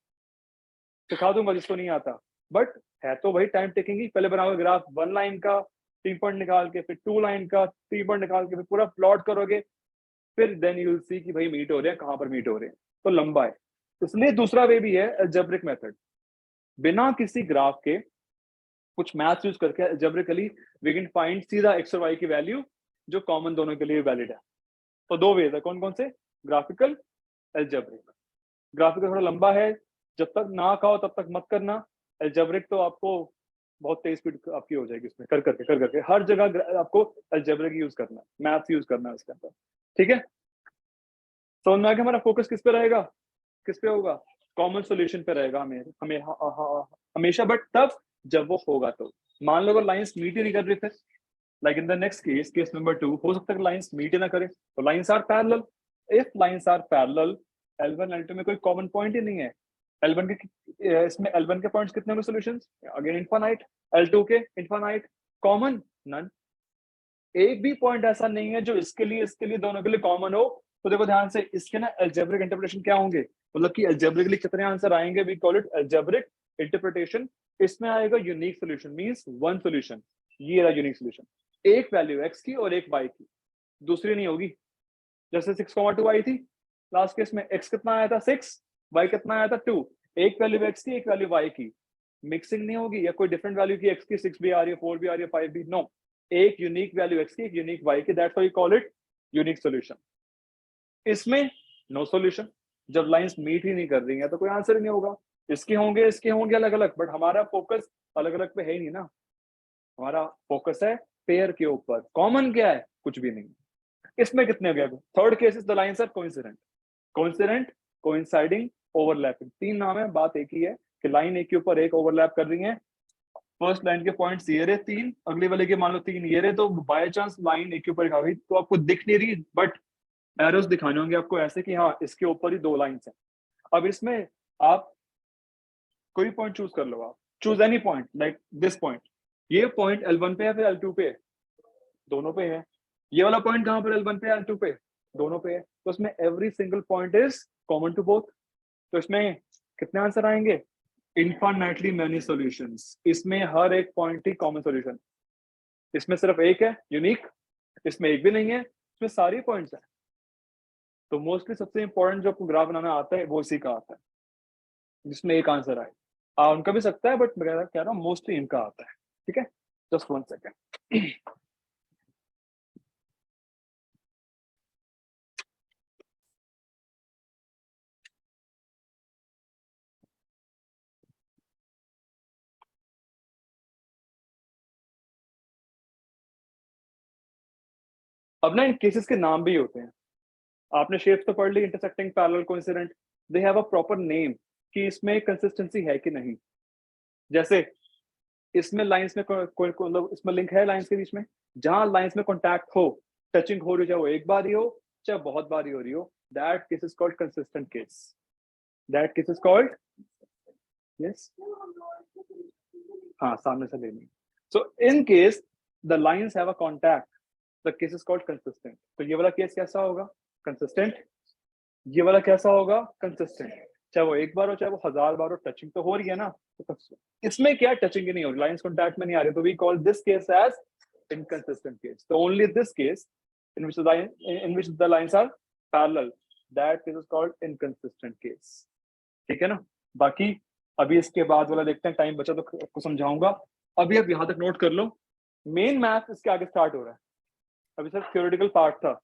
सिखा दूंगा जिसको नहीं आता, बट है तो वही टाइम टेकिंग ही। पहले बनाओगे ग्राफ 1 लाइन का 3 पॉइंट निकाल के, फिर 2 लाइन का 3 पॉइंट निकाल के, फिर पूरा प्लॉट करोगे, फिर देन यू विल सी कि भाई मीट हो रहे हैं, कहां पर मीट हो रहे हैं। तो लंबा है, इसलिए दूसरा वे भी है अलजेब्रिक मेथड। बिना किसी ग्राफ के कुछ मैथ्स यूज करके अलजेब्रिकली वी कैन फाइंड सीधा x और y की वैल्यू जो कॉमन दोनों के लिए वैलिड है। तो 2 वेज है, कौन कौन से, ग्राफिकल, अलजेब्रिक। ग्राफिकल थोड़ा लंबा है, जब तक ना खाओ तब तक मत करना। अलजेब्रिक तो आपको बहुत तेज स्पीड आपकी हो जाएगी इसमें, कर करके हर जगह आपको अलजेब्रिक यूज करना है, मैथ्स यूज करना है उसके अंदर, ठीक है। समझ में आ गया, हमारा फोकस किस पे रहेगा, किस पे होगा, कॉमन सॉल्यूशन पे रहेगा हमें हमें हमेशा, बट तब जब वो होगा। तो मान लो अगर लाइंस मीट ही नहीं कर रही थे, like in the next case, case number 2, हो सकता है लाइंस मीट ही ना करे, तो lines are parallel. If lines are parallel, L1 L2 में कोई कॉमन पॉइंट ही नहीं है। L1 के इसमें L1 के पॉइंट्स कितने होंगे सॉल्यूशंस, अगेन इनफाइनाइट। L2 के इनफाइनाइट, कॉमन नन। एक भी पॉइंट ऐसा नहीं है जो इसके लिए दोनों के लिए कॉमन हो। तो देखो ध्यान से, इसके ना अलजेब्रिक इंटरप्रिटेशन क्या होंगे, मतलब कि अलजेब्रिकली कितने आंसर आएंगे, we call it algebraic interpretation. इसमें आएगा unique solution, means one solution. ये रहा यूनिक सॉल्यूशन, एक वैल्यू x की और एक y की, दूसरी नहीं होगी। जैसे 6,2 आई थी लास्ट केस में, x कितना आया था 6, y कितना आया था 2, एक वैल्यू x की एक वैल्यू y की, मिक्सिंग नहीं होगी, या कोई डिफरेंट वैल्यू की x की 6 भी आ रही है 4 भी आ रही है 5 भी, नो, एक यूनिक वैल्यू x की एक यूनिक y की, that's why we call it unique solution. इसमें नो सॉल्यूशन, जब लाइंस मीट ही नहीं कर रही हैं तो कोई आंसर ही नहीं होगा। इसके होंगे अलग अलग, बट हमारा फोकस अलग अलग पे है ही नहीं ना, हमारा फोकस है पेयर के ऊपर। कॉमन क्या है, कुछ भी नहीं। इसमें कितने हो गए, third case is the lines are coincident, coincident, coinciding, overlapping. 3 नाम है, बात एक ही है कि लाइन एक के ऊपर एक ओवरलैप कर रही है। फर्स्ट लाइन के पॉइंट्स ये रहे 3, अगले वाले के मान लो 3 ये रहे, तो बाय चांस लाइन एक के ऊपर आ गई तो आपको दिख नहीं रही, बट एरोस दिखाने होंगे आपको ऐसे कि हाँ इसके ऊपर ही 2 लाइंस हैं। अब इसमें आप कोई पॉइंट चूज कर लो, आप choose any point like this point. ये पॉइंट L1 पे है फिर L2 पे है, दोनों पे है। ये वाला पॉइंट कहां पर L1 पे L2 पे, दोनों पे है। तो इसमें every single point is common to both. तो इसमें कितने आंसर आएंगे? Infinitely many solutions. इसमें हर एक पॉइंट ही कॉमन सॉल्यूशन। इसमें सिर्फ एक है यूनिक, इसमें एक भी नहीं है, इसमें सारी पॉइंट्स हैं। तो मोस्टली सबसे इंपॉर्टेंट जो आपको ग्राफ बनाना आता है वो इसी का आता है, जिसमें एक आंसर आए। उनका भी सकता है बट मैं कह रहा हूँ मोस्टली इनका आता है। ठीक है, जस्ट 1 सेकेंड। अब ना इन केसेस के नाम भी होते हैं। आपने शेप्स तो पढ़ ली, intersecting, parallel, coincident. They have a proper name कि इसमें कंसिस्टेंसी है कि नहीं। जैसे इसमें लाइंस में कोई मतलब इसमें लिंक है लाइंस के बीच में, जहां लाइंस में कॉन्टैक्ट हो, टचिंग हो रही हो, चाहे वो एक बार ही हो चाहे बहुत बार ही हो रही हो, that case is called consistent case. That case is called, yes, हाँ सामने से लेनी। So in case the lines have a contact, the case is called consistent. तो ये वाला केस कैसा होगा? कंसिस्टेंट। ये वाला कैसा होगा? कंसिस्टेंट। चाहे वो एक बार हो चाहे वो 1000 बार हो, टचिंग तो हो रही है ना। तो इसमें क्या टचिंग ही नहीं हो रही, लाइंस कॉन्टैक्ट में नहीं आ रही, तो we call this case as inconsistent case. So only this case in which the lines are parallel, that case is called inconsistent case. ठीक है ना? बाकी अभी इसके बाद वाला देखते हैं, टाइम बचा तो आपको समझाऊंगा। अभी आप यहां तक नोट कर लो, मेन मैथ इसके आगे स्टार्ट हो रहा है। अभी सिर्फ थ्योरेटिकल पार्ट था,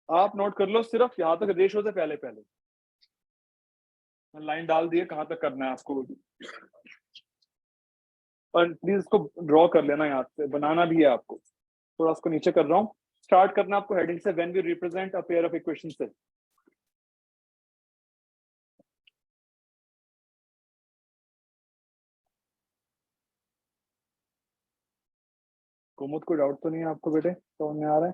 आप नोट कर लो सिर्फ यहां तक, रेशो से पहले पहले लाइन डाल दिए कहां तक करना है आपको। और प्लीज इसको ड्रॉ कर लेना, याद से बनाना भी है आपको। थोड़ा उसको नीचे कर रहा हूँ। स्टार्ट करना आपको हेडिंग से, when we represent a pair of equation से। कुमुद, कोई डाउट तो नहीं है आपको बेटे? समझ में आ रहा है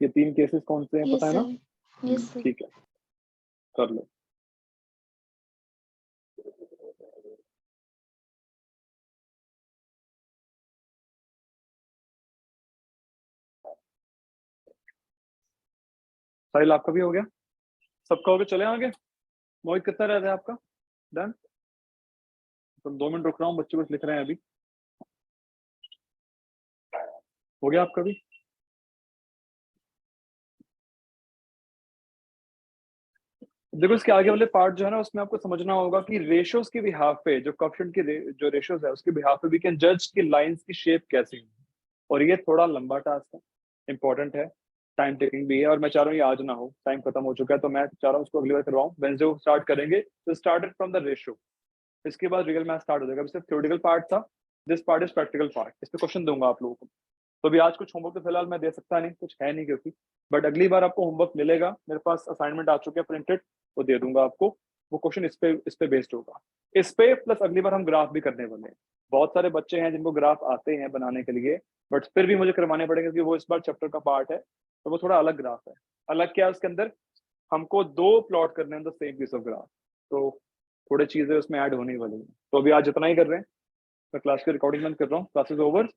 ये 3 केसेस कौन से हैं? यस पता है ना? Sir, yes sir. ठीक है, कर लो। साहिल आपका भी हो गया? सबका हो गया? चले आगे। मोहित कितना रहता है आपका? डन। तो 2 मिनट रुक रहा हूँ, बच्चे कुछ लिख रहे हैं अभी। हो गया आपका भी? देखो इसके आगे वाले पार्ट जो है ना, उसमें आपको समझना होगा कि रेशियोज के बिहाफ पे, जो कोएफिशिएंट की जो रेशियोज है उसके बिहाफ पे वी कैन जज कि लाइंस की शेप कैसी है। और ये थोड़ा लंबा टास्क है, इंपॉर्टेंट है, टाइम टेकिंग भी है। और मैं चाह रहा हूँ ये आज ना हो, टाइम खत्म हो चुका है, तो मैं चाह रहा हूँ उसको अगली बार करवाऊँ। वेंसडे को स्टार्ट करेंगे, तो स्टार्टेड फ्रॉम द रेशियो। इसके बाद रियल मैथ स्टार्ट हो जाएगा। सिर्फ थ्योरेटिकल पार्ट था, this part is practical part. इस पे क्वेश्चन दूंगा आप लोगों को। तो भी आज कुछ होमवर्क तो फिलहाल मैं दे सकता नहीं, कुछ है नहीं क्योंकि, बट अगली बार आपको होमवर्क मिलेगा। मेरे पास असाइनमेंट आ चुके हैं प्रिंटेड, वो दे दूंगा आपको। वो क्वेश्चन इस पे बेस्ड होगा। इस पे प्लस अगली बार हम ग्राफ भी करने वाले हैं। बहुत सारे बच्चे हैं जिनको ग्राफ आते हैं बनाने के लिए, बट फिर भी मुझे करवाने पड़ेंगे क्योंकि वो इस बार चैप्टर का पार्ट है, तो वो थोड़ा अलग ग्राफ है। अलग क्या है उसके अंदर? हमको 2 प्लॉट करने हैं the same piece of graph, तो थोड़ी चीजें उसमें ऐड होने वाली है। तो अभी आज इतना ही कर रहे हैं। मैं क्लास की रिकॉर्डिंग बंद कर रहा हूँ, क्लासेस ओवर।